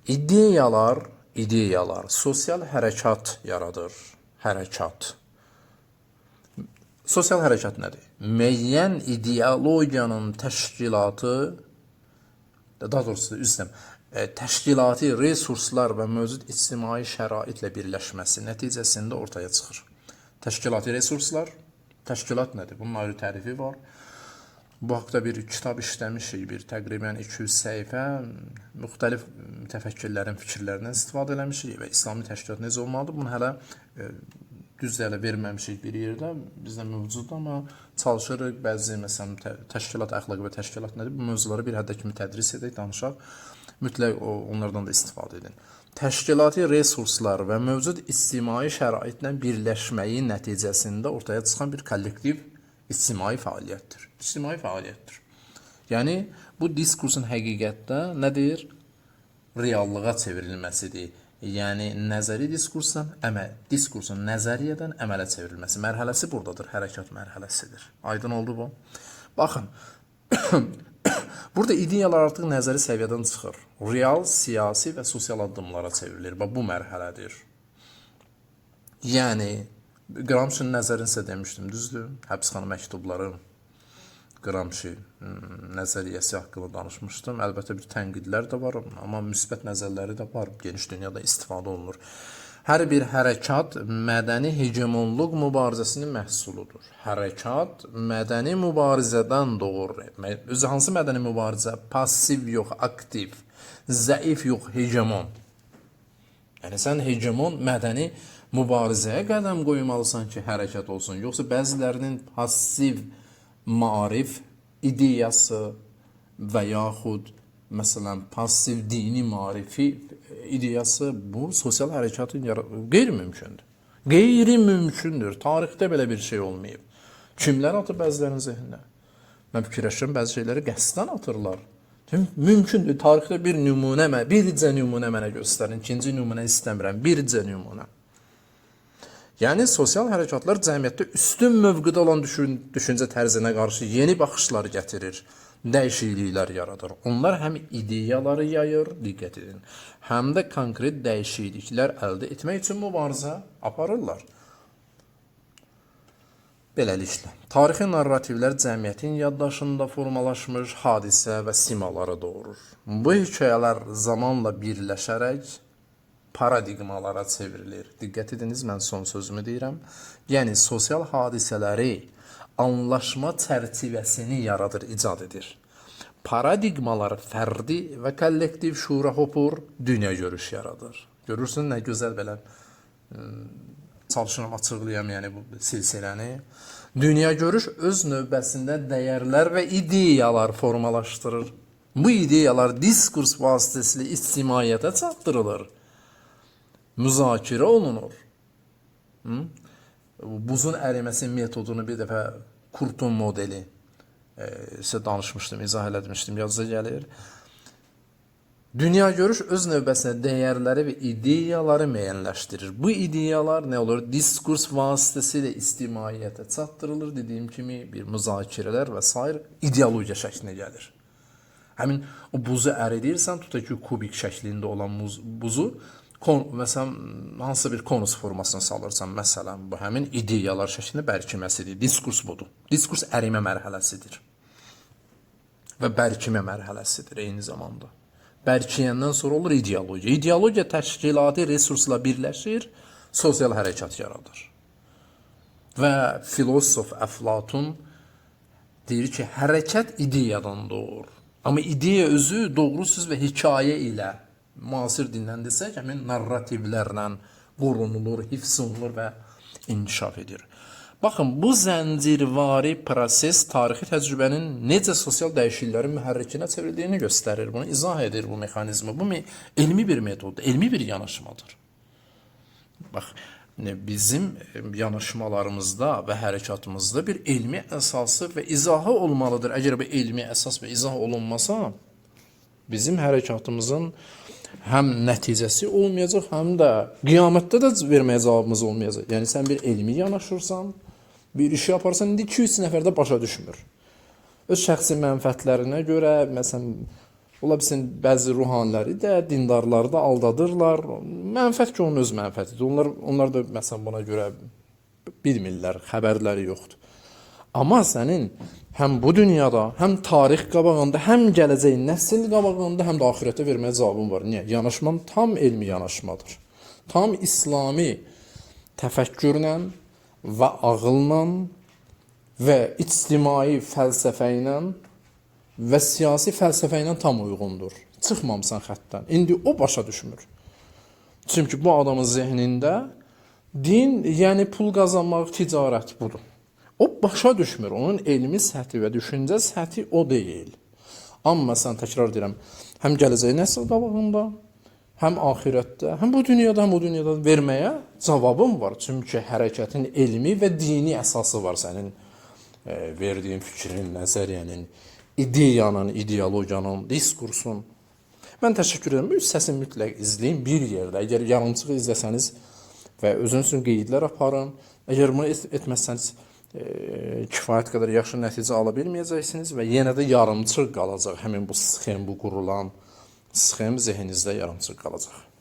İdeyalar sosial hərəkat yaradır. Hərəkat. Sosial hərəkat nədir? Müəyyən ideologiyanın təşkilatı, daha doğrusu təşkilati resurslar və mövcud ictimai şəraitlə birləşməsi nəticəsində ortaya çıxır. Təşkilati resurslar, təşkilat nədir? Bunun ayrı tərifi var. Bu haqda bir kitab işləmişik, bir təqribən 200 səhifə müxtəlif mütəfəkkirlərin fikirlərindən istifadə eləmişik və İslami təşkilat necə olmalıdır? Bunu hələ düz elə verməmişik bir yerdə, bizdə mövcuddur, amma çalışırıq bəzi, məsələn, təşkilat əxlaqı və təşkilat nədir? Bu mövzuları bir həddə kimi tədris edək, danışaq. Mütləq onlardan da istifadə edin. Təşkilati resurslar və mövcud ictimai şəraitlə birləşməyi nəticəsində ortaya çıxan bir kollektiv ictimai fəaliyyətdir. İctimai fəaliyyətdir. Yəni, bu diskursun həqiqətdə nədir? Reallığa çevrilməsidir. Yəni, nəzəri diskursun nəzəriyyədən əmələ çevrilməsi mərhələsi buradadır, hərəkat mərhələsidir. Aydın oldu bu? Baxın, burada ideyalar artıq nəzəri səviyyədən çıxır. Real, siyasi və sosial addımlara çevrilir. Bu mərhələdir. Yəni, Gramsci'nin nəzərini sizə demişdim, düzdür? Həbsxana məktubları, Gramsci nəzəriyyəsi haqqında danışmışdım. Əlbəttə bir tənqidlər də var, amma müsbət nəzərləri də var. Geniş dünyada istifadə olunur. Hər bir hərəkat mədəni hegemonluq mübarizəsinin məhsuludur. Hərəkat mədəni mübarizədən doğur. Hansı mədəni mübarizə? Pasiv yox, aktiv. Zəif yox, hegemon. Yəni, sən hegemon mədəni mübarizəyə qədəm qoymalısan ki, hərəkat olsun. Yoxsa bəzilərinin pasiv maarif ideyası və yaxud, məsələn, pasiv dini maarifi ideyası bu sosial hərəkatın qeyri-mümkündür. Qeyri-mümkündür. Tarixdə belə bir şey olmayıb. Kimlər atır bəzilərinin zehninə? Mən fikirləşirəm, bəzi şeyləri qəsdən atırlar. Mümkündür. Tarixdə bircə nümunə mənə göstərin. İkinci nümunə istəmirəm. Bircə nümunə. Yəni, sosial hərəkatlar cəmiyyətdə üstün mövqedə olan düşüncə tərzinə qarşı yeni baxışlar gətirir, dəyişikliklər yaradır. Onlar həm ideyaları yayır, diqqət edin, həm də konkret dəyişikliklər əldə etmək üçün mübarizə aparırlar. Beləliklə, tarixi narrativlər cəmiyyətin yaddaşında formalaşmış hadisə və simaları doğurur. Bu hekayələr zamanla birləşərək paradigmalara çevrilir. Diqqət ediniz, mən son sözümü deyirəm. Yəni, sosial hadisələri anlaşma çərçivəsini yaradır, icad edir. Paradigmalar fərdi və kollektiv şura hopur, dünya görüş yaradır. Görürsün, nə gözəl belə çalışıram, açıqlayam, yəni bu silsiləni. Dünya görüş öz növbəsində dəyərlər və ideyalar formalaşdırır. Bu ideyalar diskurs vasitəsilə ictimaiyyətə çatdırılır. Müzakirə olunur. Buzun əriməsi metodunu bir dəfə Kurtun modeli sizə danışmışdım, izah eləmişdim, yazıca gəlir. Dünya görüş öz növbəsində dəyərləri və ideyaları müəyyənləşdirir. Bu ideyalar nə olur? Diskurs vasitəsilə ictimaiyyətə çatdırılır. Dediyim kimi bir müzakirələr və s. ideologiya şəklinə gəlir. Həmin o buzu əridirsən, tutaq ki, kubik şəklində olan buzu, məsələn, hansısa bir konus formasına salırsan, məsələn, bu həmin ideyalar şəklində bərkiməsidir. Diskurs budur. Diskurs ərimə mərhələsidir. Və bərkimə mərhələsidir eyni zamanda. Bərkiyəndən sonra olur ideologiya. İdeologiya təşkilati resursla birləşir, sosial hərəkat yaradır. Və filosof Əflatun deyir ki, hərəkat ideyadan doğur. Amma ideya özü doğru söz və hekayə ilə müasir dildən desək, həmin narrativlərlə qorunulur, hifz olunur və inkişaf edir. Baxın, bu zəncirvari proses tarixi təcrübənin necə sosial dəyişikliklərin mühərrikinə çevrildiyini göstərir. Bunu izah edir bu mexanizmi. Bu elmi bir metoddur, elmi bir yanaşmadır. Bax, bizim yanaşmalarımızda və hərəkatımızda bir elmi əsası və izahı olmalıdır. Əgər bu elmi əsas və izah olunmasa, bizim hərəkatımızın həm nəticəsi olmayacaq, həm də qiyamətdə də verməyə cavabımız olmayacaq. Yəni, sən bir elmi yanaşırsan, bir işi yaparsan, indi 2-3 nəfər də başa düşmür. Öz şəxsi mənfətlərinə görə, məsələn, Ola bilsin bəzi ruhaniləri də, dindarları da aldadırlar. Mənfəət ki, onun öz mənfəətidir. Onlar da məsələn buna görə bilmirlər, xəbərləri yoxdur. Amma sənin həm bu dünyada, həm tarix qabağında, həm gələcək nəsil qabağında, həm də axirətə verməyə cavabın var. Niyə? Yanaşman tam elmi yanaşmadır. Tam İslami təfəkkürlə və ağılla və ictimai fəlsəfə ilə və siyasi fəlsəfə ilə tam uyğundur. Çıxmamısan xəttdən. İndi o başa düşmür. Çünki bu adamın zehnində din, yəni pul qazanmaq, ticarət budur. O başa düşmür. Onun elmi səthi və düşüncə səthi o deyil. Amma sən təkrar deyirəm, həm gələcək nəsil qabağında, həm axirətdə, həm bu dünyada verməyə cavabın var. Çünki hərəkətin elmi və dini əsası var sənin verdiyin fikrin, nəzəriyyənin, ideyanın, ideologiyanın, diskursun. Mən təşəkkür edirəm. Bu səsini mütləq izləyin bir yerdə. Əgər yarımçıq izləsəniz və özünüz üçün qeydlər aparın, əgər bunu etməzsəniz kifayət qədər yaxşı nəticə ala bilməyəcəksiniz və yenə də yarımçıq qalacaq həmin bu sxem, bu qurulan sxem zehninizdə yarımçıq qalacaq.